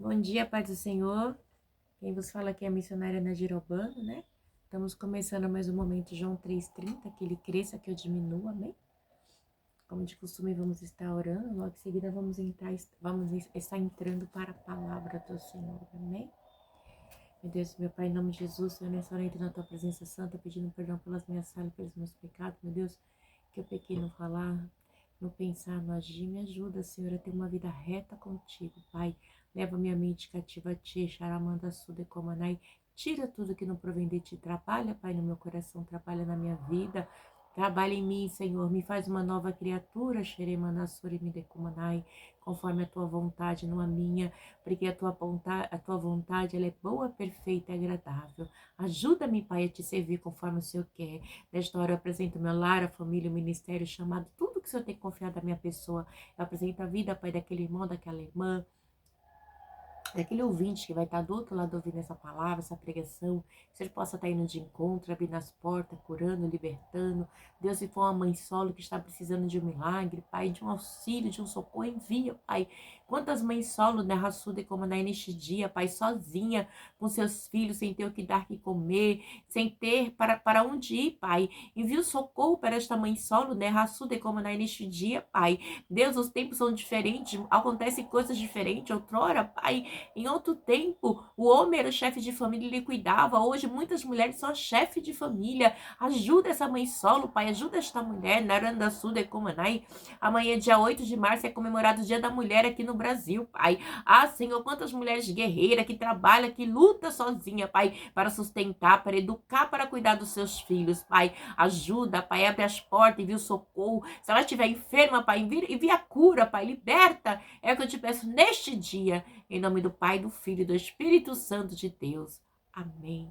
Bom dia, paz do Senhor. Quem vos fala aqui é a missionária Nadir Albano, né? Estamos começando mais um momento João 3,30, que ele cresça, que eu diminua, amém? Como de costume, vamos estar orando, logo em seguida vamos estar entrando para a palavra do Senhor, amém? Meu Deus, meu Pai, em nome de Jesus, Senhor, nessa hora entro na tua presença santa, pedindo perdão pelas minhas falhas, pelos meus pecados, meu Deus, que eu pequei no falar, no pensar, no agir, me ajuda, Senhor, a ter uma vida reta contigo, Pai. Leva minha mente cativa a ti, Charamanda Sude Komanai. Tira tudo que não provém de ti. Trabalha, Pai, no meu coração, trabalha na minha vida. Trabalha em mim, Senhor. Me faz uma nova criatura, Xeremanda Suri Midekumanai, conforme a tua vontade, não a minha, porque a tua vontade ela é boa, perfeita e agradável. Ajuda-me, Pai, a te servir conforme o Senhor quer. Nesta hora eu apresento meu lar, a família, o ministério, chamado, tudo que o Senhor tem confiado à minha pessoa. Eu apresento a vida, Pai, daquele irmão, daquela irmã, daquele ouvinte que vai estar do outro lado ouvindo essa palavra, essa pregação, que ele possa estar indo de encontro, abrindo as portas, curando, libertando. Deus, se for uma mãe solo que está precisando de um milagre, Pai, de um auxílio, de um socorro, envia, Pai. Quantas mães solo, né, raçuda e como neste dia, Pai, sozinha, com seus filhos, sem ter o que dar que comer, sem ter para onde ir, Pai. Envia o socorro para esta mãe solo, né, raçuda e como neste dia, Pai. Deus, os tempos são diferentes, acontecem coisas diferentes. Outrora, Pai, em outro tempo, o homem era o chefe de família e ele cuidava. Hoje, muitas mulheres são chefe de família. Ajuda essa mãe solo, Pai. Ajuda esta mulher. Naranda Suda Komanai. Amanhã, dia 8 de março, é comemorado o Dia da Mulher aqui no Brasil, Pai. Ah, Senhor, quantas mulheres guerreiras que trabalham, que lutam sozinha, Pai, para sustentar, para educar, para cuidar dos seus filhos, Pai. Ajuda, Pai. Abre as portas, envia o socorro. Se ela estiver enferma, Pai, envia a cura, Pai. Liberta. É o que eu te peço neste dia. Em nome do Pai, do Filho e do Espírito Santo de Deus. Amém.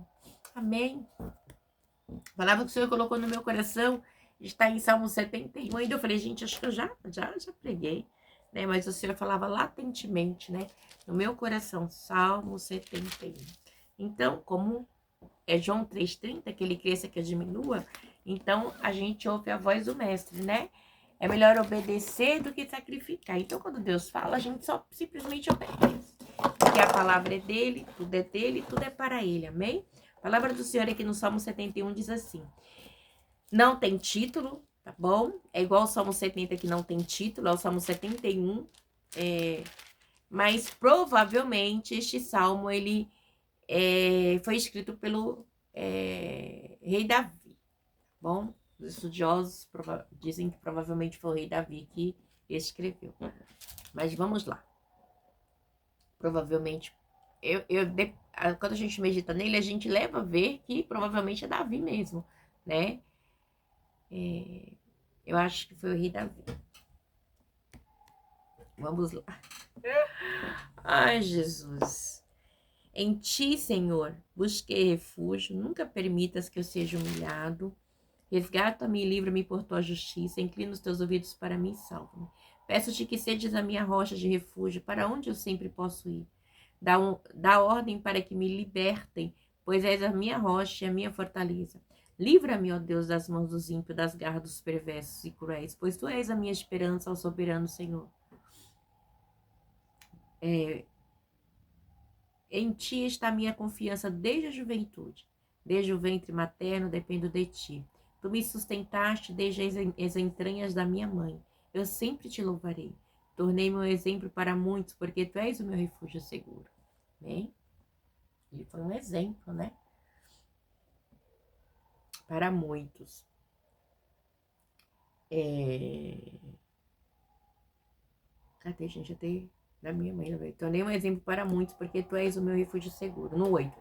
Amém. A palavra que o Senhor colocou no meu coração está em Salmo 71. Ainda eu falei, gente, acho que eu já preguei, né? Mas o Senhor falava latentemente, né? No meu coração, Salmo 71. Então, como é João 3,30, que ele cresça, que eu diminua, então a gente ouve a voz do mestre, né? É melhor obedecer do que sacrificar. Então, quando Deus fala, a gente só simplesmente obedece. Porque a palavra é dele, tudo é para ele, amém? A palavra do Senhor aqui no Salmo 71 diz assim: não tem título, tá bom? É igual o Salmo 70 que não tem título, é o Salmo 71. Mas provavelmente este salmo ele foi escrito pelo rei Davi, tá bom? Os estudiosos dizem que provavelmente foi o rei Davi que escreveu. Mas vamos lá. Provavelmente, quando a gente medita nele, a gente leva a ver que provavelmente é Davi mesmo, né? Eu acho que foi o rei Davi. Vamos lá. Ai, Jesus. Em ti, Senhor, busquei refúgio, nunca permitas que eu seja humilhado. Resgata-me e livra-me por tua justiça, inclina os teus ouvidos para mim e salva-me. Peço-te que sejas a minha rocha de refúgio, para onde eu sempre posso ir. Dá ordem para que me libertem, pois és a minha rocha e a minha fortaleza. Livra-me, ó Deus, das mãos dos ímpios, das garras dos perversos e cruéis, pois tu és a minha esperança, ó soberano Senhor. Em ti está a minha confiança desde a juventude. Desde o ventre materno dependo de ti. Tu me sustentaste desde as entranhas da minha mãe. Eu sempre te louvarei. Tornei-me um exemplo para muitos, porque tu és o meu refúgio seguro. Bem, ele foi um exemplo, né? Para muitos. Cadê, gente? Até da minha mãe, né? Tornei um exemplo para muitos, porque tu és o meu refúgio seguro. No 8.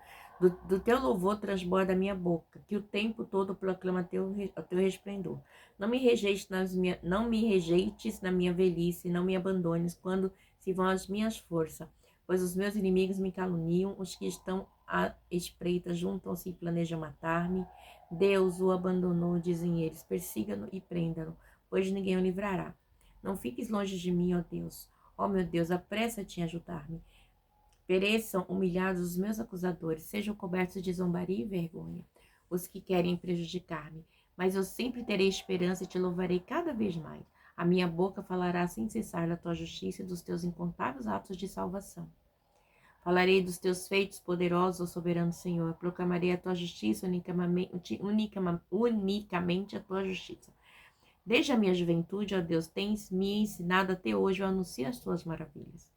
Do teu louvor transborda a minha boca, que o tempo todo proclama teu resplendor. Não me rejeites na minha velhice, não me abandones quando se vão as minhas forças, pois os meus inimigos me caluniam, os que estão à espreita juntam-se e planejam matar-me. Deus o abandonou, dizem eles, persiga-no e prenda-no, pois ninguém o livrará. Não fiques longe de mim, ó Deus. Ó meu Deus, apressa-te em ajudar-me. Pereçam humilhados os meus acusadores, sejam cobertos de zombaria e vergonha, os que querem prejudicar-me. Mas eu sempre terei esperança e te louvarei cada vez mais. A minha boca falará sem cessar da tua justiça e dos teus incontáveis atos de salvação. Falarei dos teus feitos poderosos, ó soberano Senhor. Proclamarei a tua justiça, unicamente a tua justiça. Desde a minha juventude, ó Deus, tens me ensinado até hoje, eu anuncio as tuas maravilhas.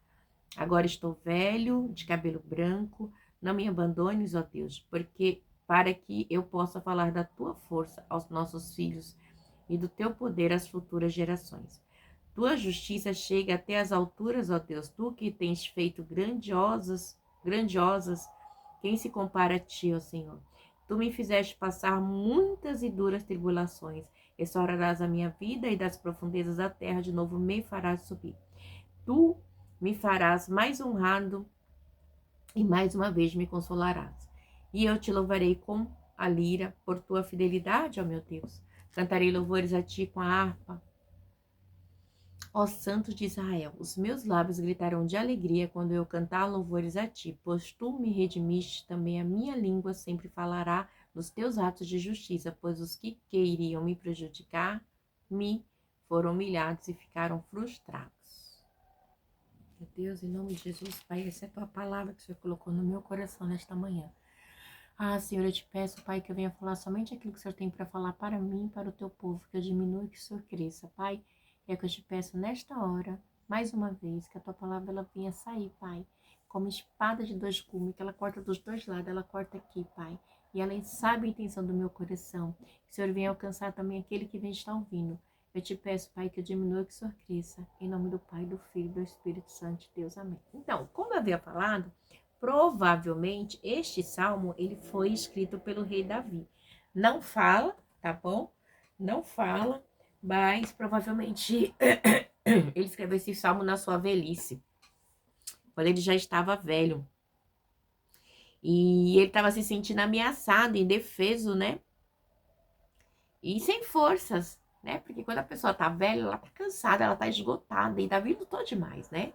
Agora estou velho, de cabelo branco, não me abandones, ó Deus, porque para que eu possa falar da tua força aos nossos filhos e do teu poder às futuras gerações. Tua justiça chega até as alturas, ó Deus, tu que tens feito grandiosas, quem se compara a ti, ó Senhor? Tu me fizeste passar muitas e duras tribulações, restaurarás a minha vida e das profundezas da terra de novo me farás subir. Tu me farás mais honrado e mais uma vez me consolarás. E eu te louvarei com a lira por tua fidelidade, ó meu Deus. Cantarei louvores a ti com a harpa. Ó Santo de Israel, os meus lábios gritarão de alegria quando eu cantar louvores a ti, pois tu me redimiste, também a minha língua sempre falará dos teus atos de justiça, pois os que queriam me prejudicar, me foram humilhados e ficaram frustrados. Meu Deus, em nome de Jesus, Pai, essa é a tua palavra que o Senhor colocou no meu coração nesta manhã. Ah, Senhor, eu te peço, Pai, que eu venha falar somente aquilo que o Senhor tem para falar para mim e para o teu povo, que eu diminua e que o Senhor cresça, Pai. É o que eu te peço nesta hora, mais uma vez, que a tua palavra ela venha sair, Pai, como espada de dois gumes, que ela corta dos dois lados, ela corta aqui, Pai. E ela sabe a intenção do meu coração. Que o Senhor venha alcançar também aquele que vem estar ouvindo. Eu te peço, Pai, que eu diminua e que o Senhor cresça. Em nome do Pai, do Filho e do Espírito Santo de Deus. Amém. Então, como eu havia falado, provavelmente este salmo ele foi escrito pelo rei Davi. Não fala, tá bom? Não fala, mas provavelmente ele escreveu esse salmo na sua velhice, quando ele já estava velho. E ele estava se sentindo ameaçado, indefeso, né? E sem forças, né? Porque quando a pessoa tá velha, ela tá cansada, ela tá esgotada, e Davi lutou demais, né?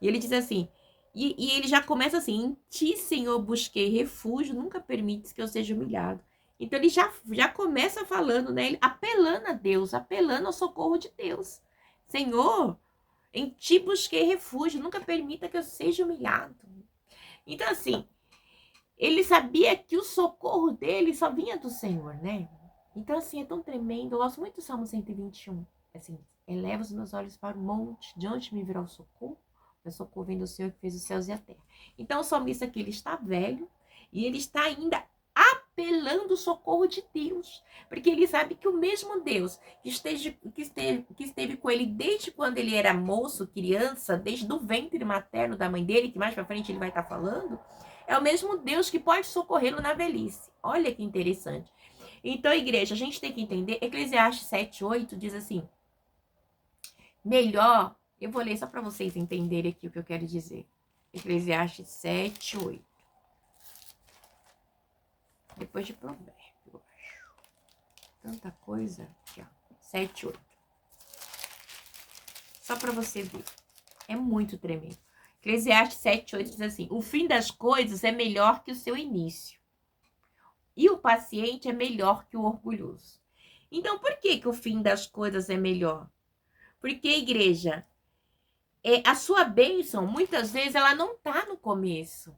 E ele diz assim, e ele já começa assim, em ti, Senhor, busquei refúgio, nunca permites que eu seja humilhado. Então ele já começa falando, né? Ele apelando a Deus, apelando ao socorro de Deus. Senhor, em ti busquei refúgio, nunca permita que eu seja humilhado. Então assim, ele sabia que o socorro dele só vinha do Senhor, né? Então assim, é tão tremendo. Eu gosto muito do Salmo 121. Assim, eleva os meus olhos para o monte, de onde me virá o socorro? O socorro vem do Senhor que fez os céus e a terra. Então o salmista aqui, ele está velho e ele está ainda apelando o socorro de Deus, porque ele sabe que o mesmo Deus que esteve com ele desde quando ele era moço, criança, desde o ventre materno da mãe dele, que mais pra frente ele vai estar falando, é o mesmo Deus que pode socorrê-lo na velhice. Olha que interessante. Então, igreja, a gente tem que entender, Eclesiastes 7:8 diz assim, melhor, eu vou ler só para vocês entenderem aqui o que eu quero dizer. Eclesiastes 7:8. Depois de Provérbio, eu acho. Tanta coisa aqui, ó. 7:8. Só para você ver. É muito tremendo. Eclesiastes 7:8 diz assim, o fim das coisas é melhor que o seu início. E o paciente é melhor que o orgulhoso. Então, por que o fim das coisas é melhor? Porque, igreja, a sua bênção, muitas vezes, ela não tá no começo,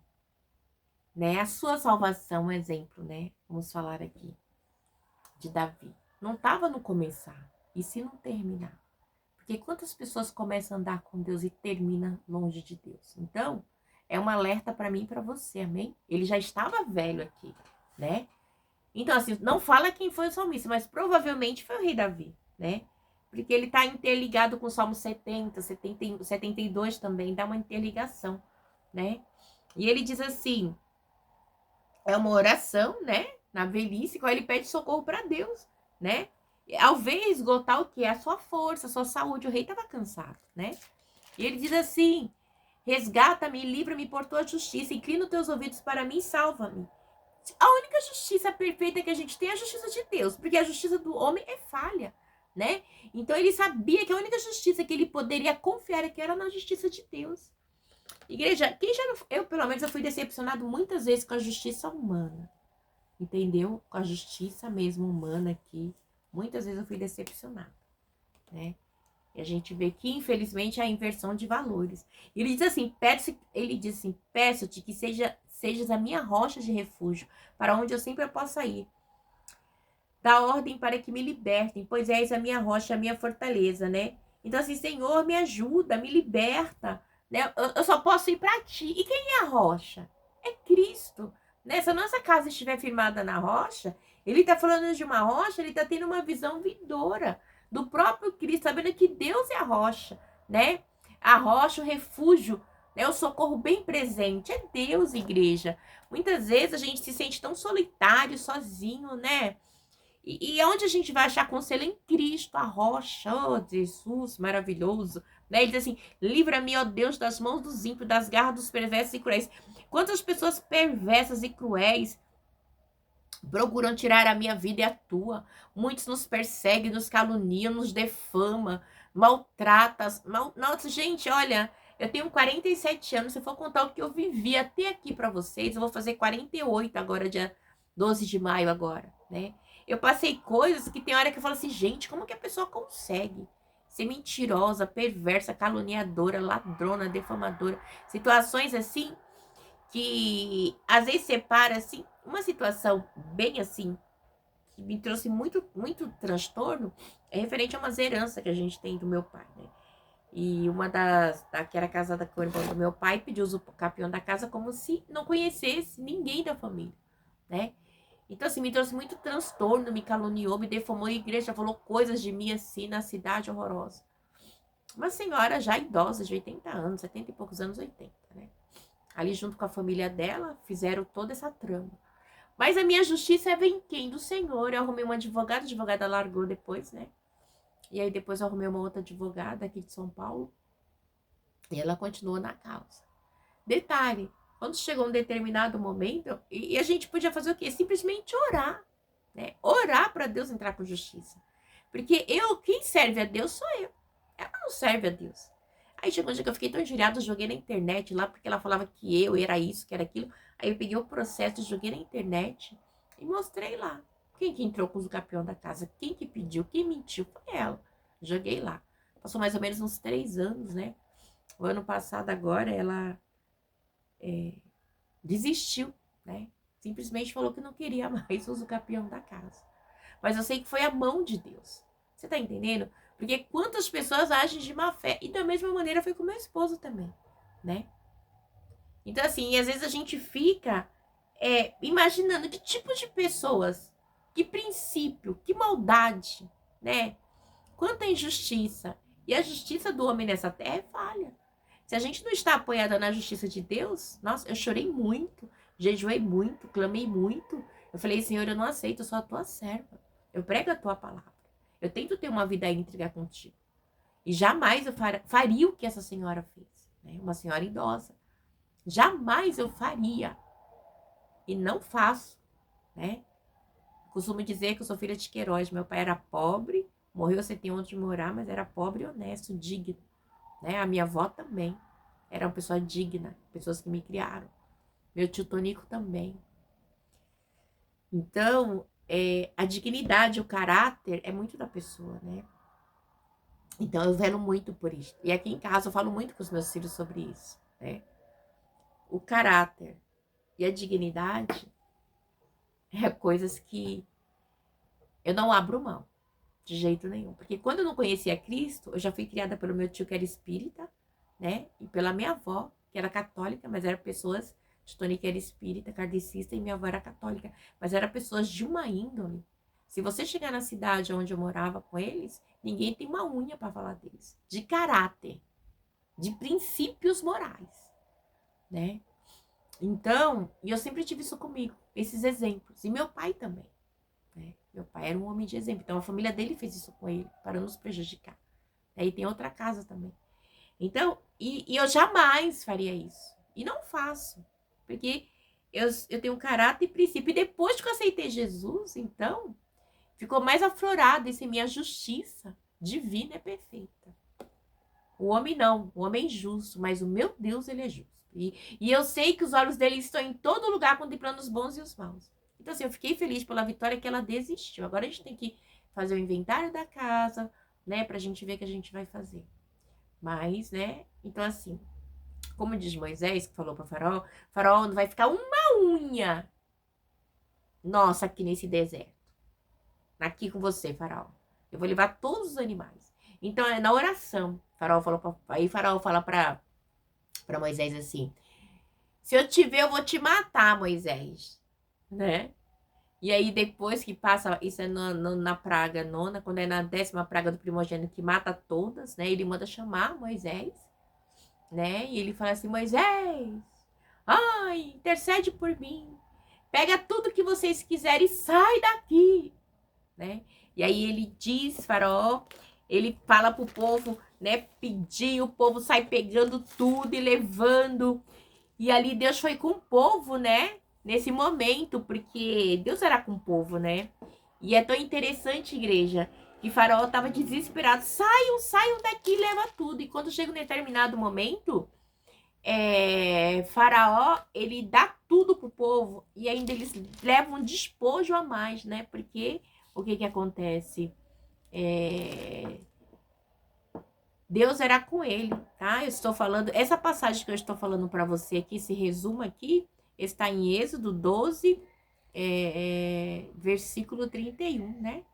né? A sua salvação, um exemplo, né? Vamos falar aqui de Davi. Não estava no começar, e se não terminar. Porque quantas pessoas começam a andar com Deus e terminam longe de Deus? Então, é um alerta para mim e para você, amém? Ele já estava velho aqui, né? Então, assim, não fala quem foi o salmista, mas provavelmente foi o rei Davi, né? Porque ele está interligado com o Salmo 70, 72 também, dá uma interligação, né? E ele diz assim, é uma oração, né? Na velhice, quando ele pede socorro para Deus, né? Ao ver esgotar o que? A sua força, a sua saúde, o rei estava cansado, né? E ele diz assim, resgata-me, livra-me por tua justiça, inclina os teus ouvidos para mim e salva-me. A única justiça perfeita que a gente tem é a justiça de Deus, porque a justiça do homem é falha, né? Então ele sabia que a única justiça que ele poderia confiar aqui era na justiça de Deus. Igreja, quem já não, eu pelo menos eu fui decepcionado muitas vezes com a justiça humana, entendeu? Com a justiça mesmo humana aqui, muitas vezes eu fui decepcionado, né? E a gente vê que, infelizmente, é a inversão de valores. Ele diz assim, peço-te que sejas a minha rocha de refúgio, para onde eu sempre possa ir. Dá ordem para que me libertem, pois és a minha rocha, a minha fortaleza, né? Então, assim, Senhor, me ajuda, me liberta, né? Eu só posso ir para ti. E quem é a rocha? É Cristo, né? Se a nossa casa estiver firmada na rocha, ele está falando de uma rocha, ele está tendo uma visão vindoura do próprio Cristo, sabendo que Deus é a rocha, né? A rocha, o refúgio, né? O socorro bem presente. É Deus, igreja. Muitas vezes a gente se sente tão solitário, sozinho, né? E onde a gente vai achar conselho em Cristo, a rocha, oh Jesus, maravilhoso. Né? Ele diz assim, livra-me, ó Deus, das mãos dos ímpios, das garras dos perversos e cruéis. Quantas pessoas perversas e cruéis procuram tirar a minha vida e a tua. Muitos nos perseguem, nos caluniam, nos defamam, maltratam. Nossa, gente, olha, eu tenho 47 anos, se eu for contar o que eu vivi até aqui para vocês, eu vou fazer 48 agora, dia 12 de maio agora, né? Eu passei coisas que tem hora que eu falo assim, gente, como que a pessoa consegue ser mentirosa, perversa, caluniadora, ladrona, defamadora? Situações assim que às vezes separa assim, uma situação bem assim, que me trouxe muito, muito transtorno, é referente a umas heranças que a gente tem do meu pai, né? E uma que era casada com o irmão do meu pai, pediu o campeão da casa como se não conhecesse ninguém da família, né? Então, assim, me trouxe muito transtorno, me caluniou, me defamou a igreja, falou coisas de mim, assim, na cidade horrorosa. Uma senhora já idosa, de 80 anos, 70 e poucos anos, 80, né? Ali junto com a família dela, fizeram toda essa trama. Mas a minha justiça vem quem? Do Senhor. Eu arrumei uma advogada, a advogada largou depois, né? E aí depois eu arrumei uma outra advogada aqui de São Paulo. E ela continuou na causa. Detalhe, quando chegou um determinado momento, e a gente podia fazer o quê? Simplesmente orar, né? Orar para Deus entrar com justiça. Porque quem serve a Deus sou eu. Ela não serve a Deus. Aí chegou um dia que eu fiquei tão injuriada, joguei na internet lá, porque ela falava que eu era isso, que era aquilo. Aí eu peguei o processo, joguei na internet e mostrei lá. Quem que entrou com o campeão da casa? Quem que pediu? Quem mentiu? Foi ela. Joguei lá. Passou mais ou menos uns 3 anos, né? O ano passado agora ela desistiu, né? Simplesmente falou que não queria mais o campeão da casa. Mas eu sei que foi a mão de Deus. Você tá entendendo? Porque quantas pessoas agem de má fé. E da mesma maneira foi com meu esposo também, né? Então, assim, às vezes a gente fica imaginando que tipo de pessoas, que princípio, que maldade, né? Quanta injustiça. E a justiça do homem nessa terra é falha. Se a gente não está apoiada na justiça de Deus, nossa, eu chorei muito, jejuei muito, clamei muito. Eu falei, Senhor, eu não aceito, eu sou a tua serva. Eu prego a tua palavra. Eu tento ter uma vida íntegra contigo. E jamais eu faria o que essa senhora fez, né? Uma senhora idosa. Jamais eu faria. E não faço, né? Costumo dizer que eu sou filha de Queiroz. Meu pai era pobre, morreu sem ter onde morar, mas era pobre, honesto, digno, né? A minha avó também era uma pessoa digna, pessoas que me criaram. Meu tio Tonico também. Então, a dignidade, o caráter é muito da pessoa, né? Então, eu velo muito por isso. E aqui em casa eu falo muito com os meus filhos sobre isso, né? O caráter e a dignidade é coisas que eu não abro mão, de jeito nenhum. Porque quando eu não conhecia Cristo, eu já fui criada pelo meu tio que era espírita, né? E pela minha avó, que era católica, mas eram pessoas... Tonico era espírita, kardecista, e minha avó era católica. Mas eram pessoas de uma índole. Se você chegar na cidade onde eu morava com eles, ninguém tem uma unha para falar deles. De caráter, de princípios morais, né? Então, e eu sempre tive isso comigo, esses exemplos. E meu pai também, né? Meu pai era um homem de exemplo. Então, a família dele fez isso com ele, para nos prejudicar. Aí tem outra casa também. Então, e eu jamais faria isso. E não faço. Porque eu tenho um caráter e princípio. E depois que eu aceitei Jesus, então, ficou mais aflorado essa minha justiça divina é perfeita. O homem não, o homem é injusto, mas o meu Deus, ele é justo. E eu sei que os olhos dele estão em todo lugar, contemplando os bons e os maus. Então, assim, eu fiquei feliz pela vitória que ela desistiu. Agora a gente tem que fazer o inventário da casa, né? Pra gente ver o que a gente vai fazer. Mas, né? Então, assim, como diz Moisés, que falou para Faraó não vai ficar uma unha nossa aqui nesse deserto. Aqui com você, Faraó. Eu vou levar todos os animais. Então, é na oração. Aí Faraó fala para Moisés assim: se eu te ver, eu vou te matar, Moisés. Né? E aí, depois que passa, isso é na praga nona, quando é na 10ª praga do primogênito que mata todas, né? Ele manda chamar Moisés, né? E ele fala assim: Moisés, ai, intercede por mim. Pega tudo que vocês quiserem e sai daqui, né? E aí ele diz, Faraó, ele fala pro povo, né? Pedir, o povo sai pegando tudo e levando. E ali Deus foi com o povo, né? Nesse momento, porque Deus era com o povo, né? E é tão interessante, igreja, que Faraó tava desesperado. Saiam, saiam daqui, leva tudo. E quando chega um determinado momento, Faraó, ele dá tudo pro povo e ainda eles levam um despojo a mais, né? Porque o que acontece? Deus era com ele, tá? Eu estou falando, essa passagem que eu estou falando para você aqui, esse resumo aqui, está em Êxodo 12, versículo 31, né?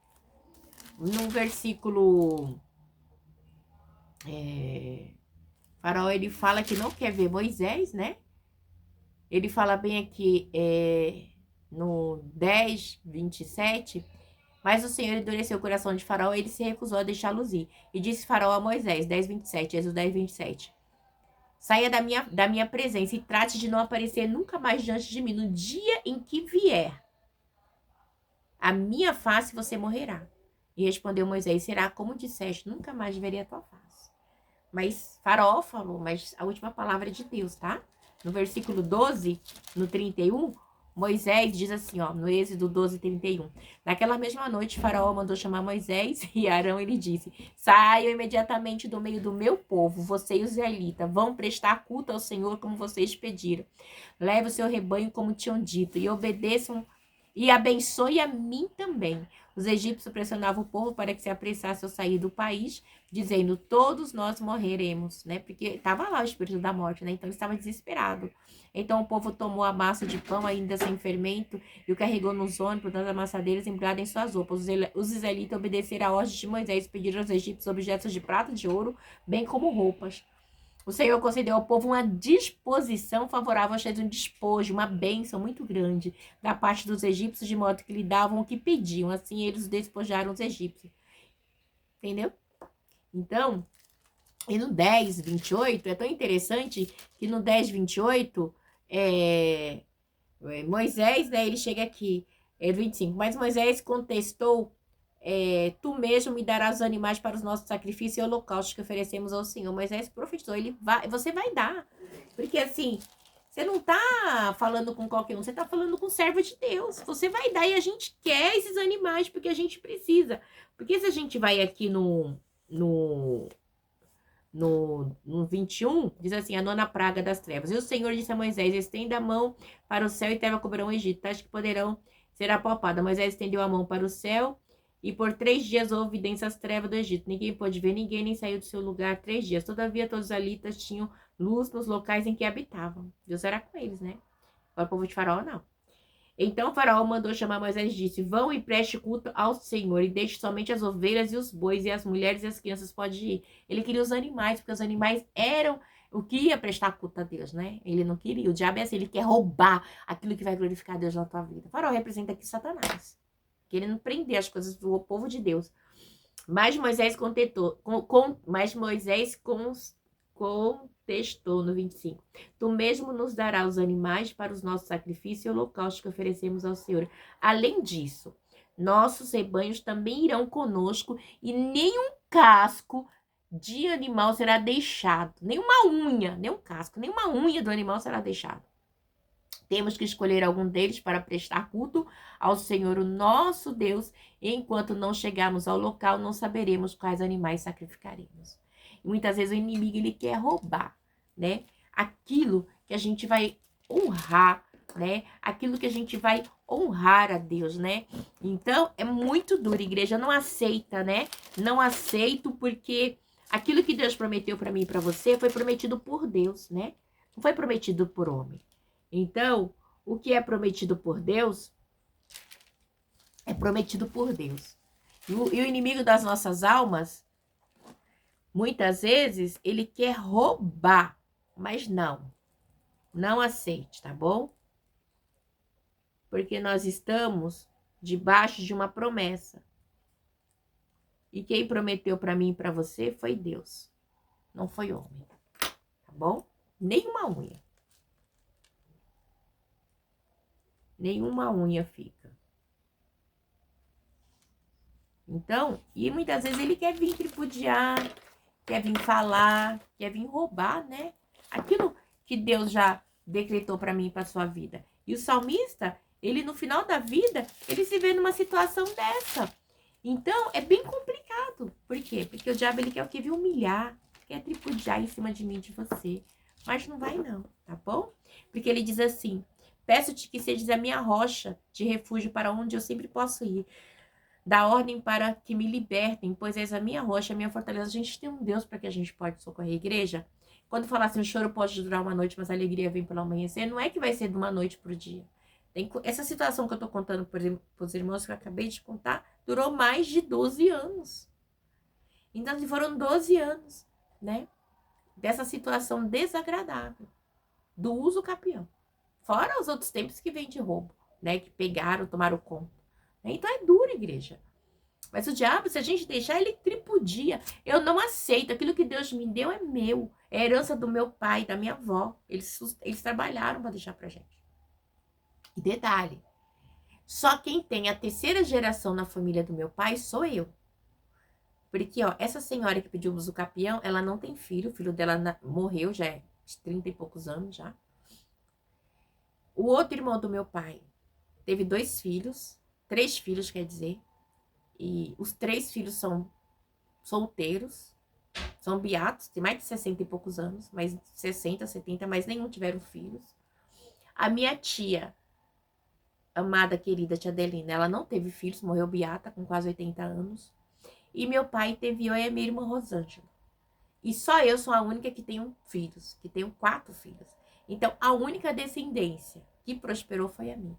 No versículo Faraó, ele fala que não quer ver Moisés, né? Ele fala bem aqui no 10, 27, mas o Senhor endureceu o coração de Faraó e ele se recusou a deixá-los ir. E disse Faraó a Moisés, 10, 27, Êxodo 10, 27. Saia da minha presença e trate de não aparecer nunca mais diante de mim. No dia em que vier a minha face, você morrerá. E respondeu Moisés, será como disseste, nunca mais verei a tua face. Mas Faraó falou, mas a última palavra é de Deus, tá? No versículo 12, no 31, Moisés diz assim, ó, no Êxodo 12, 31. Naquela mesma noite, Faraó mandou chamar Moisés e Arão e lhe disse, saiam imediatamente do meio do meu povo, você e os israelitas, vão prestar culto ao Senhor como vocês pediram. Leve o seu rebanho como tinham dito e obedeçam e abençoe a mim também. Os egípcios pressionavam o povo para que se apressasse ao sair do país, dizendo, todos nós morreremos, né? Porque estava lá o espírito da morte, né? Então ele estava desesperado. Então o povo tomou a massa de pão ainda sem fermento e o carregou nos ônibus, dando amassadeiras embrulhadas em suas roupas. Os israelitas obedeceram a ordem de Moisés e pediram aos egípcios objetos de prata e de ouro, bem como roupas. O Senhor concedeu ao povo uma disposição favorável ao cheio de um despojo, uma bênção muito grande da parte dos egípcios, de modo que lhe davam o que pediam. Assim eles despojaram os egípcios. Entendeu? Então, e no 10, 28, é tão interessante que no 10, 28, Moisés, né, ele chega aqui, 25, mas Moisés contestou, tu mesmo me darás os animais para os nossos sacrifícios e holocaustos que oferecemos ao Senhor. Moisés profetizou, você vai dar, porque assim, você não tá falando com qualquer um, você tá falando com o servo de Deus, você vai dar e a gente quer esses animais porque a gente precisa, porque se a gente vai aqui no 21, diz assim, a nona praga das trevas. E o Senhor disse a Moisés, estenda a mão para o céu e treva cobrirão o Egito, tais que poderão ser apalpadas. Moisés estendeu a mão para o céu e por 3 dias houve densas trevas do Egito. Ninguém pôde ver ninguém, nem saiu do seu lugar 3 dias. Todavia, todos os alitas tinham luz nos locais em que habitavam. Deus era com eles, né? Agora o povo de Faraó, não. Então o Faraó mandou chamar Moisés e disse, vão e preste culto ao Senhor e deixe somente as ovelhas e os bois e as mulheres e as crianças podem ir. Ele queria os animais, porque os animais eram o que ia prestar culto a Deus, né? Ele não queria. O diabo é assim, ele quer roubar aquilo que vai glorificar Deus na tua vida. O Faraó representa aqui Satanás, querendo prender as coisas do povo de Deus. Mas Moisés contestou no 25. Tu mesmo nos darás os animais para os nossos sacrifícios e holocaustos que oferecemos ao Senhor. Além disso, nossos rebanhos também irão conosco e nenhum casco de animal será deixado. Nenhuma unha, nenhum casco, nenhuma unha do animal será deixado. Temos que escolher algum deles para prestar culto ao Senhor, o nosso Deus, e enquanto não chegarmos ao local, não saberemos quais animais sacrificaremos. E muitas vezes o inimigo, ele quer roubar, né? Aquilo que a gente vai honrar, né? Aquilo que a gente vai honrar a Deus, né? Então, é muito duro, igreja, não aceita, né? Não aceito porque aquilo que Deus prometeu para mim e para você foi prometido por Deus, né? Não foi prometido por homem. Então, o que é prometido por Deus é prometido por Deus. E o inimigo das nossas almas, muitas vezes, ele quer roubar, mas não aceite, tá bom? Porque nós estamos debaixo de uma promessa. E quem prometeu para mim e para você foi Deus, não foi homem, tá bom? Nenhuma unha. Nenhuma unha fica. Então, e muitas vezes ele quer vir tripudiar, quer vir falar, quer vir roubar, né? Aquilo que Deus já decretou para mim e para sua vida. E o salmista, ele no final da vida, ele se vê numa situação dessa. Então, é bem complicado. Por quê? Porque o diabo, ele quer o quê? Vir humilhar, quer tripudiar em cima de mim, de você. Mas não vai não, tá bom? Porque ele diz assim, peço-te que sejas a minha rocha de refúgio para onde eu sempre posso ir. Dá ordem para que me libertem, pois és a minha rocha, a minha fortaleza. A gente tem um Deus para que a gente pode socorrer a igreja. Quando falar assim, o choro pode durar uma noite, mas a alegria vem pelo amanhecer, não é que vai ser de uma noite para o dia. Essa situação que eu estou contando para os irmãos que eu acabei de contar, durou mais de 12 anos. Então, foram 12 anos, né? Dessa situação desagradável, do uso capião. Fora os outros tempos que vem de roubo, né? Que pegaram, tomaram conta. Então, é duro, igreja. Mas o diabo, se a gente deixar, ele tripudia. Eu não aceito. Aquilo que Deus me deu é meu. É herança do meu pai, da minha avó. Eles trabalharam para deixar pra gente. E detalhe, só quem tem a terceira geração na família do meu pai sou eu. Porque, ó, essa senhora que pediu uso capião, ela não tem filho. O filho dela morreu, já é de 30 e poucos anos já. O outro irmão do meu pai teve 2 filhos. 3 filhos, quer dizer. E os 3 filhos são solteiros. São beatos, tem mais de 60 e poucos anos. Mais 60, 70, mas nenhum tiveram filhos. A minha tia, amada, querida tia Adelina, ela não teve filhos. Morreu beata com quase 80 anos. E meu pai teve eu e a minha irmã Rosângela. E só eu sou a única que tenho filhos, que tenho 4 filhos. Então, a única descendência que prosperou foi a minha.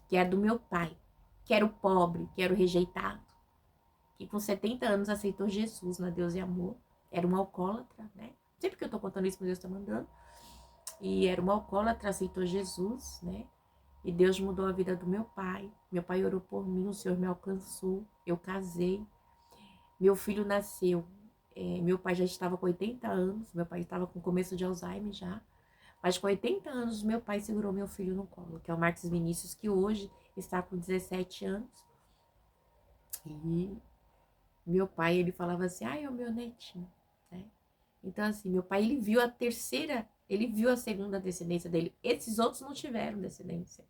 Que era do meu pai, que era o pobre, que era o rejeitado. Que com 70 anos aceitou Jesus na Deus e Amor. Era um alcoólatra, né? Sempre que eu tô contando isso, Deus tá mandando. E era um alcoólatra, aceitou Jesus, né? E Deus mudou a vida do meu pai. Meu pai orou por mim, o Senhor me alcançou. Eu casei. Meu filho nasceu. Meu pai já estava com 80 anos. Meu pai estava com começo de Alzheimer já. Mas com 80 anos, meu pai segurou meu filho no colo, que é o Marcos Vinícius, que hoje está com 17 anos. E meu pai, ele falava assim, ai, é o meu netinho, né? Então, assim, meu pai, ele viu a segunda descendência dele. Esses outros não tiveram descendência.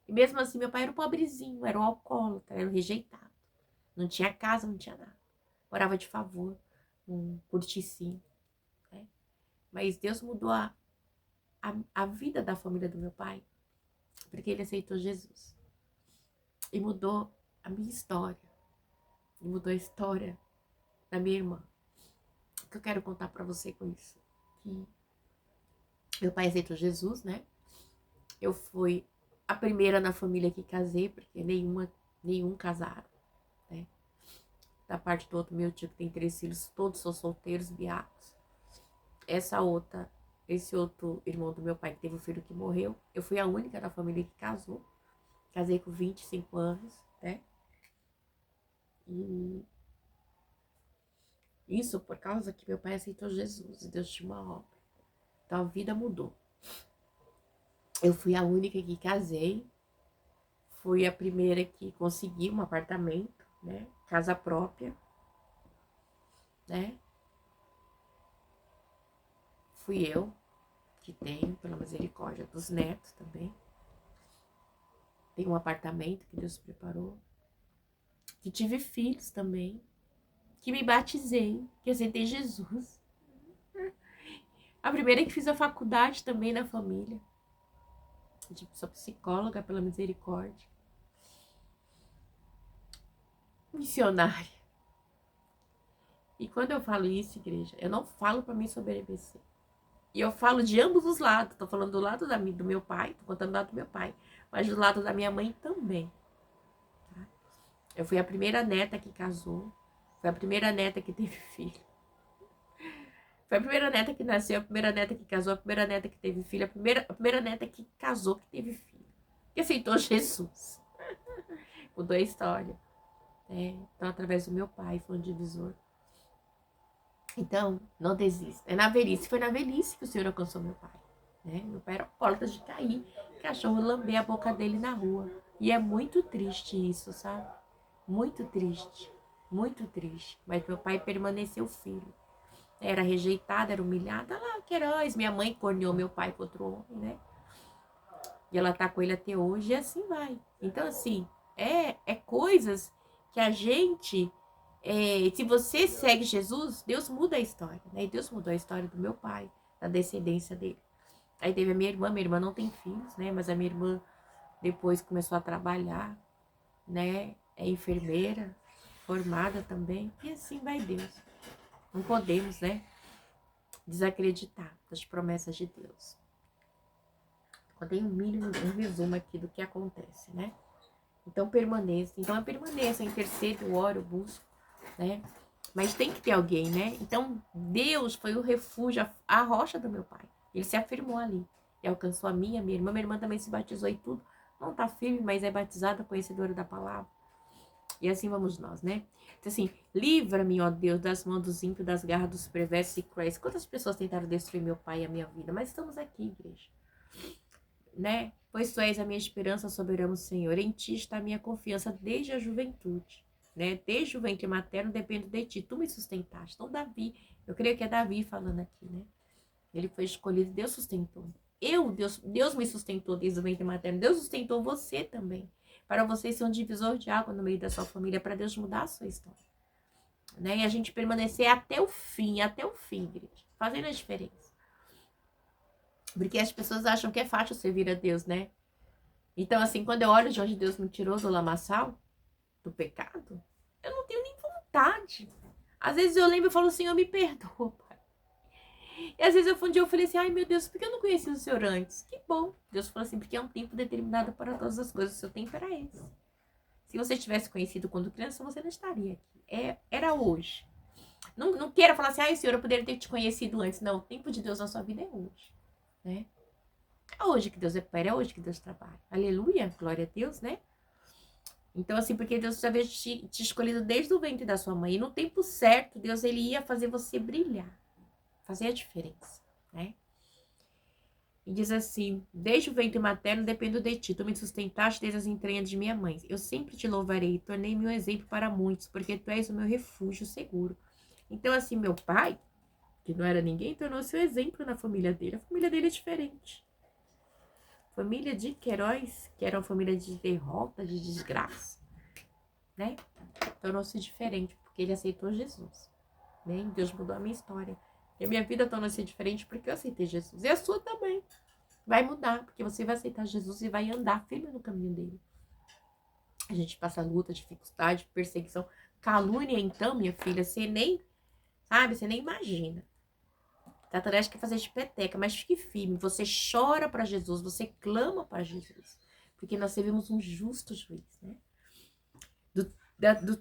E mesmo assim, meu pai era um pobrezinho, era um alcoólatra, era um rejeitado. Não tinha casa, não tinha nada. Morava de favor, um corticinho, né? Mas Deus mudou a vida da família do meu pai, porque ele aceitou Jesus. E mudou a minha história. E mudou a história da minha irmã. O que eu quero contar pra você com isso? Que meu pai aceitou Jesus, né? Eu fui a primeira na família que casei, porque nenhum casaram, né? Da parte do outro meu tio que tem 3 filhos, todos são solteiros, beatos. Esse outro irmão do meu pai que teve um filho que morreu, eu fui a única da família que casou. Casei com 25 anos, né? E isso por causa que meu pai aceitou Jesus e Deus tinha uma obra. Então a vida mudou. Eu fui a única que casei. Fui a primeira que consegui um apartamento, né? Casa própria, né? Fui eu que tenho, pela misericórdia dos netos também. Tenho um apartamento que Deus preparou. Que tive filhos também. Que me batizei, que aceitei Jesus. A primeira que fiz a faculdade também na família. Sou psicóloga, pela misericórdia. missionária. E quando eu falo isso, igreja, eu não falo para me soberbececer. E eu falo de ambos os lados. Tô falando do lado do meu pai, tô contando do lado do meu pai, mas do lado da minha mãe também. Tá? Eu fui a primeira neta que casou, foi a primeira neta que teve filho. Foi a primeira neta que nasceu, a primeira neta que casou, a primeira neta que teve filho, a primeira neta que casou, que teve filho. Que aceitou Jesus. Mudou a história. Então, através do meu pai, foi um divisor. Então, não desista. É na velhice, foi na velhice que o Senhor alcançou meu pai. Né? Meu pai era alcoólatra de cair, cachorro lamber a boca dele na rua. E é muito triste isso, sabe? Muito triste. Muito triste. Mas meu pai permaneceu filho. Era rejeitada, era humilhada. Lá, Queiroz, minha mãe corneou meu pai com outro homem, né? E ela tá com ele até hoje e assim vai. Então, assim, é coisas que a gente... se você segue Jesus, Deus muda a história, né? E Deus mudou a história do meu pai, da descendência dele. Aí teve a minha irmã não tem filhos, né? Mas a minha irmã depois começou a trabalhar, né? É enfermeira, formada também. E assim vai Deus. Não podemos, né? Desacreditar das promessas de Deus. Contei um resumo aqui do que acontece, né? Então permaneça. Então eu permaneço, eu intercedo, eu oro, eu busco, né? Mas tem que ter alguém, né? Então Deus foi o refúgio, a rocha do meu pai. Ele se afirmou ali. E alcançou a minha irmã. Minha irmã também se batizou e tudo. Não tá firme, mas é batizada, conhecedora da palavra. E assim vamos nós, né? Então assim, livra-me, ó Deus, das mãos dos ímpios, das garras dos perversos e cruéis. Quantas pessoas tentaram destruir meu pai e a minha vida? Mas estamos aqui, igreja. Né? Pois tu és a minha esperança, soberano Senhor. Em ti está a minha confiança desde a juventude. Né? Desde o ventre materno dependo de ti. Tu me sustentaste. Então Davi, eu creio que é Davi falando aqui, né? Ele foi escolhido, Deus sustentou. Deus me sustentou desde o ventre materno. Deus sustentou você também. Para você ser um divisor de água no meio da sua família, para Deus mudar a sua história. Né? E a gente permanecer até o fim, igreja. Fazendo a diferença. Porque as pessoas acham que é fácil servir a Deus, né? Então, assim, quando eu olho de onde Deus me tirou do lamaçal, do pecado, eu não tenho nem vontade. Às vezes eu lembro e falo, Senhor, me perdoa, Pai. E às vezes um dia eu falei assim, ai meu Deus, por que eu não conheci o Senhor antes? Que bom. Deus falou assim, porque é um tempo determinado para todas as coisas, o seu tempo era esse. Se você tivesse conhecido quando criança, você não estaria aqui. Era hoje. Não queira falar assim, ai Senhor, eu poderia ter te conhecido antes. Não, o tempo de Deus na sua vida é hoje. Né? É hoje que Deus opera, é hoje que Deus trabalha. Aleluia, glória a Deus, né? Então, assim, porque Deus já veio te escolhido desde o ventre da sua mãe. E no tempo certo, Deus, ele ia fazer você brilhar. Fazer a diferença, né? E diz assim, desde o ventre materno dependo de ti. Tu me sustentaste desde as entranhas de minha mãe. Eu sempre te louvarei e tornei-me um exemplo para muitos, porque tu és o meu refúgio seguro. Então, assim, meu pai, que não era ninguém, tornou-se um exemplo na família dele. A família dele é diferente. Família de Queiroz, que era uma família de derrota, de desgraça, né? Tornou-se diferente, porque ele aceitou Jesus. Né? Deus mudou a minha história. E a minha vida tornou-se diferente porque eu aceitei Jesus. E a sua também. Vai mudar, porque você vai aceitar Jesus e vai andar firme no caminho dele. A gente passa luta, dificuldade, perseguição, calúnia, então, minha filha, você nem, sabe, você nem imagina. Satanás quer fazer de peteca, mas fique firme. Você chora para Jesus, você clama para Jesus. Porque nós servimos um justo juiz, né?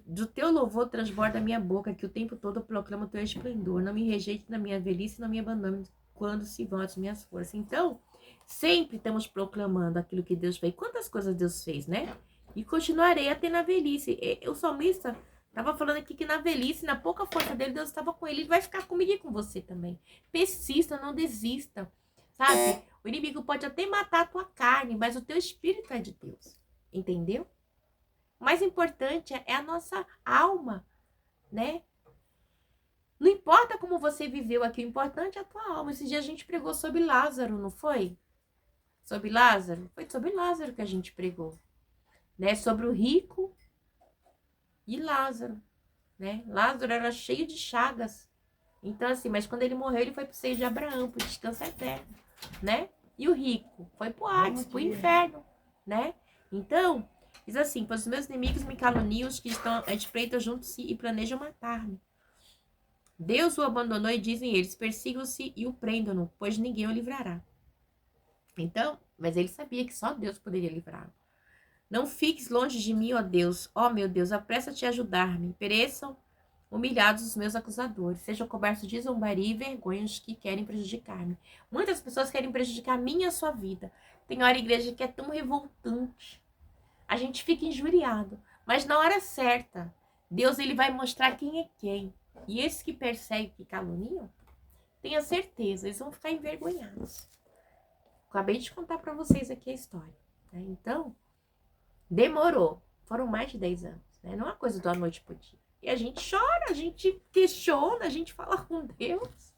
Do teu louvor transborda a minha boca, que o tempo todo eu proclamo o teu esplendor. Não me rejeite na minha velhice, não me abandone quando se vão as minhas forças. Então, sempre estamos proclamando aquilo que Deus fez. Quantas coisas Deus fez, né? E continuarei até na velhice. O salmista estava falando aqui que na velhice, na pouca força dele, Deus estava com ele. Ele vai ficar comigo e com você também. Persista, não desista. Sabe? O inimigo pode até matar a tua carne, mas o teu espírito é de Deus. Entendeu? O mais importante é a nossa alma, né? Não importa como você viveu aqui, o importante é a tua alma. Esse dia a gente pregou sobre Lázaro, não foi? Sobre Lázaro? Foi sobre Lázaro que a gente pregou. Né? Sobre o rico e Lázaro. Né? Lázaro era cheio de chagas. Então, assim, mas quando ele morreu, ele foi pro seio de Abraão, pro descanso eterno. Né? E o rico foi pro Hades, pro inferno. Né? Então, Diz assim: pois os meus inimigos me caluniam, os que estão à espreita juntos-se e planejam matar-me. Deus o abandonou e dizem eles: persigam-se e o prendam-no, pois ninguém o livrará. Então, mas ele sabia que só Deus poderia livrá-lo. Não fiques longe de mim, ó Deus. Ó meu Deus, apressa-te a ajudar-me. Pereçam humilhados os meus acusadores. Sejam cobertos de zombaria e vergonha os que querem prejudicar-me. Muitas pessoas querem prejudicar a minha e a sua vida. Tem hora, igreja, que é tão revoltante. A gente fica injuriado. Mas na hora certa, Deus ele vai mostrar quem é quem. E esses que perseguem, que caluniam, tenha certeza, eles vão ficar envergonhados. Acabei de contar para vocês aqui a história. Né? Então, demorou. Foram mais de 10 anos. Né? Não é uma coisa da noite pro dia. E a gente chora, a gente questiona, a gente fala com Deus.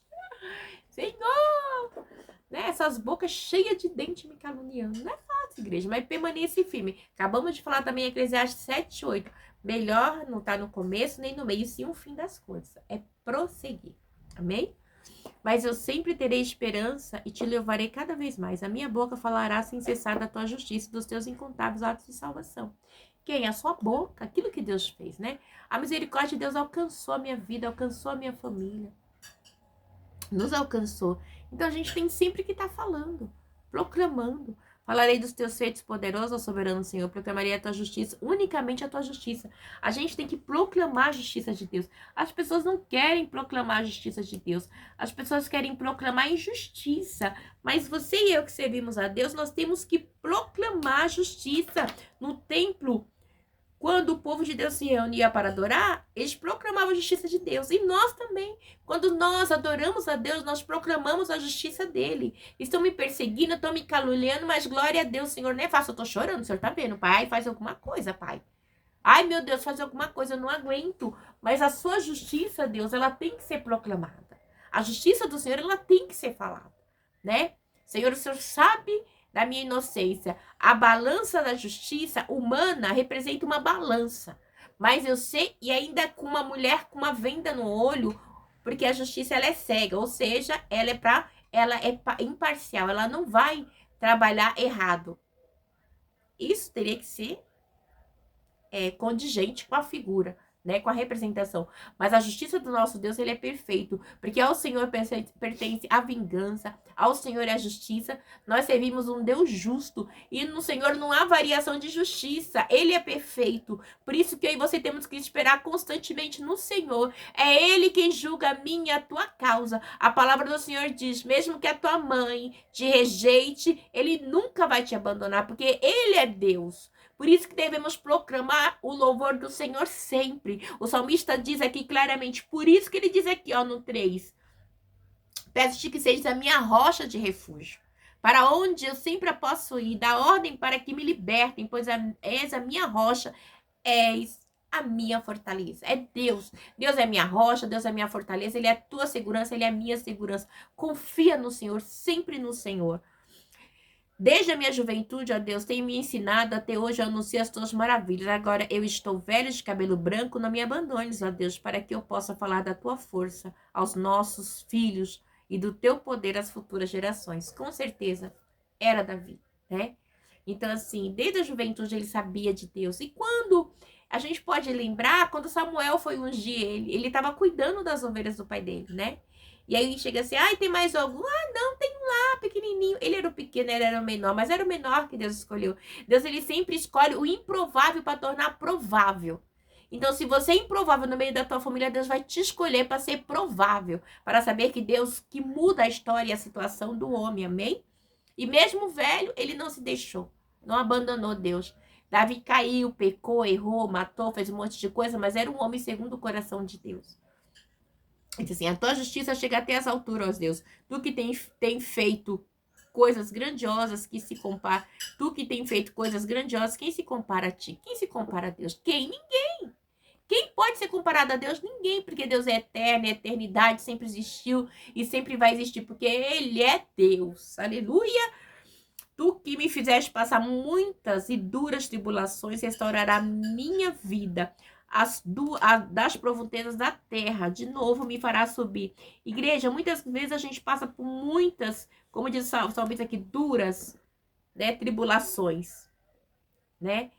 Senhor! Né? Essas bocas cheias de dente me caluniando. Não é fácil, igreja, mas permaneça firme. Acabamos de falar também em Eclesiastes 7:8. Melhor não estar no começo nem no meio, sim o fim das coisas. É prosseguir. Amém? Mas eu sempre terei esperança e te levarei cada vez mais. A minha boca falará sem cessar da tua justiça e dos teus incontáveis atos de salvação. Quem? A sua boca, aquilo que Deus fez, né? A misericórdia de Deus alcançou a minha vida, alcançou a minha família. Nos alcançou. Então a gente tem sempre que estar falando, proclamando. Falarei dos teus feitos poderosos, ó soberano Senhor. Proclamarei a tua justiça, unicamente a tua justiça. A gente tem que proclamar a justiça de Deus. As pessoas não querem proclamar a justiça de Deus. As pessoas querem proclamar a injustiça. Mas você e eu que servimos a Deus, nós temos que proclamar a justiça. No templo, quando o povo de Deus se reunia para adorar, eles proclamavam a justiça de Deus. E nós também. Quando nós adoramos a Deus, nós proclamamos a justiça dele. Estão me perseguindo, estão me caluniando, mas glória a Deus, Senhor, não é fácil. Eu estou chorando, o Senhor está vendo. Pai, faz alguma coisa, Pai. Ai, meu Deus, faz alguma coisa, eu não aguento. Mas a sua justiça, Deus, ela tem que ser proclamada. A justiça do Senhor, ela tem que ser falada, né? Senhor, o Senhor sabe da minha inocência. A balança da justiça humana representa uma balança. Mas eu sei, e ainda com uma mulher com uma venda no olho, porque a justiça ela é cega, ou seja, ela é imparcial, ela não vai trabalhar errado. Isso teria que ser condigente com a figura, né, com a representação. Mas a justiça do nosso Deus, ele é perfeito, porque ao Senhor pertence a vingança, ao Senhor é a justiça. Nós servimos um Deus justo e no Senhor não há variação de justiça. Ele é perfeito. Por isso que eu e você temos que esperar constantemente no Senhor. É Ele quem julga a minha e a tua causa. A palavra do Senhor diz, mesmo que a tua mãe te rejeite, Ele nunca vai te abandonar, porque Ele é Deus. Por isso que devemos proclamar o louvor do Senhor sempre. O salmista diz aqui claramente, por isso que ele diz aqui, ó, no 3. Peço-te que sejas a minha rocha de refúgio, para onde eu sempre posso ir. Dá ordem para que me libertem, pois és a minha rocha, és a minha fortaleza. É Deus. Deus é minha rocha, Deus é minha fortaleza. Ele é a tua segurança, Ele é a minha segurança. Confia no Senhor, sempre no Senhor. Desde a minha juventude, ó Deus, tem me ensinado, até hoje eu anuncio as tuas maravilhas. Agora eu estou velho de cabelo branco, não me abandones, ó Deus, para que eu possa falar da tua força aos nossos filhos e do teu poder às futuras gerações. Com certeza, era Davi, né? Então, assim, desde a juventude ele sabia de Deus. E quando a gente pode lembrar, quando Samuel foi ungir ele estava cuidando das ovelhas do pai dele, né? E aí chega assim, ai, tem mais algum? Ah, não, tem um lá, pequenininho. Ele era o pequeno, ele era o menor, mas era o menor que Deus escolheu. Deus, ele sempre escolhe o improvável para tornar provável. Então, se você é improvável no meio da tua família, Deus vai te escolher para ser provável, para saber que Deus que muda a história e a situação do homem, amém? E mesmo velho, ele não se deixou, não abandonou Deus. Davi caiu, pecou, errou, matou, fez um monte de coisa, mas era um homem segundo o coração de Deus. Diz assim, a tua justiça chega até as alturas, ó Deus. Tu que tem feito coisas grandiosas que se compara. Tu que tem feito coisas grandiosas, quem se compara a ti? Quem se compara a Deus? Quem? Ninguém. Quem pode ser comparado a Deus? Ninguém, porque Deus é eterno, a eternidade sempre existiu e sempre vai existir, porque Ele é Deus. Aleluia! Tu que me fizeste passar muitas e duras tribulações, restaurará minha vida. Das profundezas da terra, de novo me fará subir. Igreja, muitas vezes a gente passa por muitas, como diz o salmista aqui, duras, né, tribulações, né?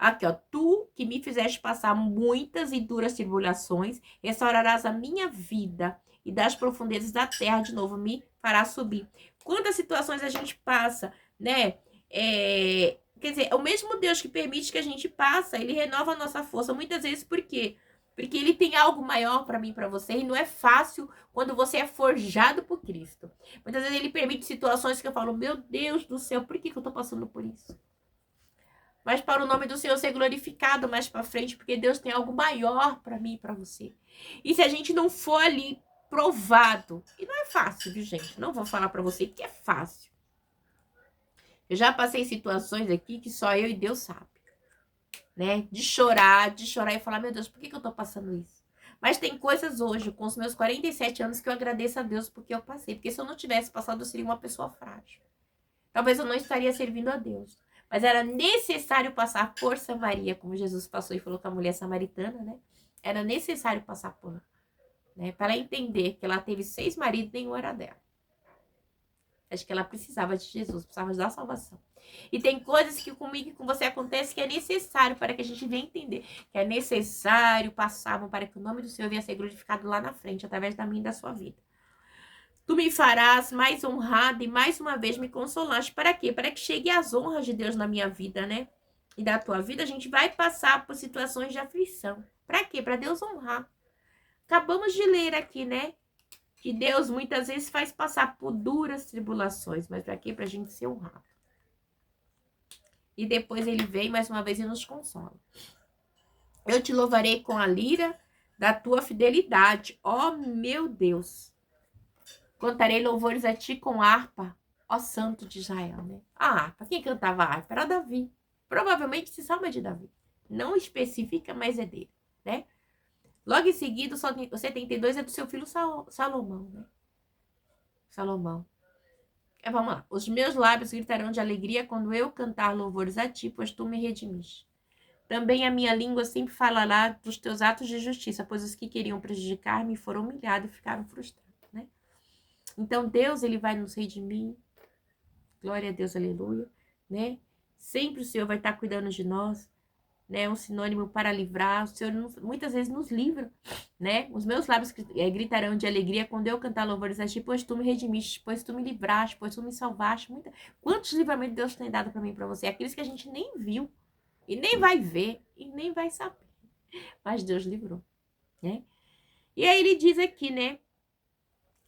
Aqui, ó. Tu que me fizeste passar muitas e duras tribulações, restaurarás a minha vida e das profundezas da terra de novo me fará subir. Quantas situações a gente passa, né? Quer dizer, é o mesmo Deus que permite que a gente passa, ele renova a nossa força. Muitas vezes, por quê? Porque ele tem algo maior para mim e para você, e não é fácil quando você é forjado por Cristo. Muitas vezes ele permite situações que eu falo, meu Deus do céu, por que eu tô passando por isso? Mas para o nome do Senhor ser glorificado mais para frente, porque Deus tem algo maior para mim e para você. E se a gente não for ali provado, e não é fácil, viu, gente? Não vou falar para você que é fácil. Eu já passei situações aqui que só eu e Deus sabe, né? De chorar e falar, meu Deus, por que eu tô passando isso? Mas tem coisas hoje, com os meus 47 anos, que eu agradeço a Deus porque eu passei. Porque se eu não tivesse passado, eu seria uma pessoa frágil. Talvez eu não estaria servindo a Deus. Mas era necessário passar por Samaria, como Jesus passou e falou com a mulher samaritana, né? Era necessário passar por lá, né? Para ela entender que ela teve 6 maridos e nenhum era dela. Acho que ela precisava de Jesus, precisava da salvação. E tem coisas que comigo e com você acontece que é necessário para que a gente venha entender. Que é necessário passar para que o nome do Senhor venha ser glorificado lá na frente, através da minha e da sua vida. Tu me farás mais honrada e mais uma vez me consolaste. Para quê? Para que chegue as honras de Deus na minha vida, né? E da tua vida, a gente vai passar por situações de aflição. Para quê? Para Deus honrar. Acabamos de ler aqui, né? Que Deus muitas vezes faz passar por duras tribulações. Mas para quê? Para a gente ser honrado. E depois ele vem mais uma vez e nos consola. Eu te louvarei com a lira da tua fidelidade, ó meu Deus. Contarei louvores a ti com harpa, ó Santo de Israel, né? A harpa, quem cantava a harpa? Era Davi. Provavelmente esse salmo é de Davi. Não especifica, mas é dele, né? Logo em seguida, o 72 é do seu filho Salomão, né? Salomão. Vamos lá. Os meus lábios gritarão de alegria quando eu cantar louvores a ti, pois tu me redimiste. Também a minha língua sempre falará dos teus atos de justiça, pois os que queriam prejudicar-me foram humilhados e ficaram frustrados, né? Então, Deus, ele vai nos redimir. Glória a Deus, aleluia, né? Sempre o Senhor vai estar cuidando de nós, né? Um sinônimo para livrar. O Senhor muitas vezes nos livra, né? Os meus lábios gritarão de alegria quando eu cantar louvores a ti, pois tu me redimiste, pois tu me livraste, pois tu me salvaste. Quantos livramentos Deus tem dado para mim e para você? Aqueles que a gente nem viu, e nem vai ver, e nem vai saber. Mas Deus livrou, né? E aí ele diz aqui, né?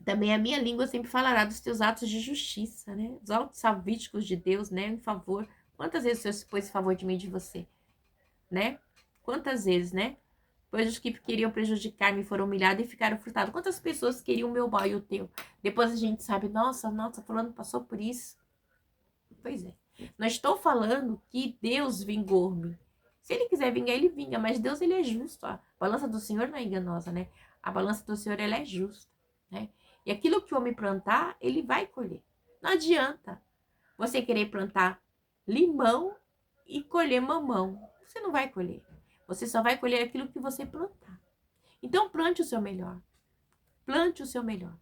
Também a minha língua sempre falará dos teus atos de justiça, né? Os atos salvíficos de Deus, né? Em favor. Quantas vezes o Senhor se pôs em favor de mim e de você, né? Quantas vezes, né? Pois os que queriam prejudicar-me foram humilhados e ficaram frutados. Quantas pessoas queriam o meu mal e o teu? Depois a gente sabe, nossa, fulano passou por isso. Pois é. Não estou falando que Deus vingou-me. Se ele quiser vingar, ele vinga. Mas Deus, ele é justo. A balança do Senhor não é enganosa, né? A balança do Senhor, ela é justa, né? E aquilo que o homem plantar, ele vai colher. Não adianta você querer plantar limão e colher mamão. Você não vai colher. Você só vai colher aquilo que você plantar. Então, plante o seu melhor. Plante o seu melhor.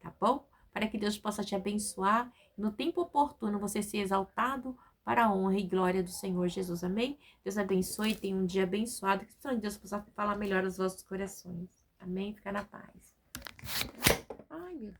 Tá bom? Para que Deus possa te abençoar. No tempo oportuno, você ser exaltado para a honra e glória do Senhor Jesus. Amém? Deus abençoe. Tenha um dia abençoado. Que Deus possa falar melhor aos vossos corações. Amém? Fica na paz. Ai, meu Deus.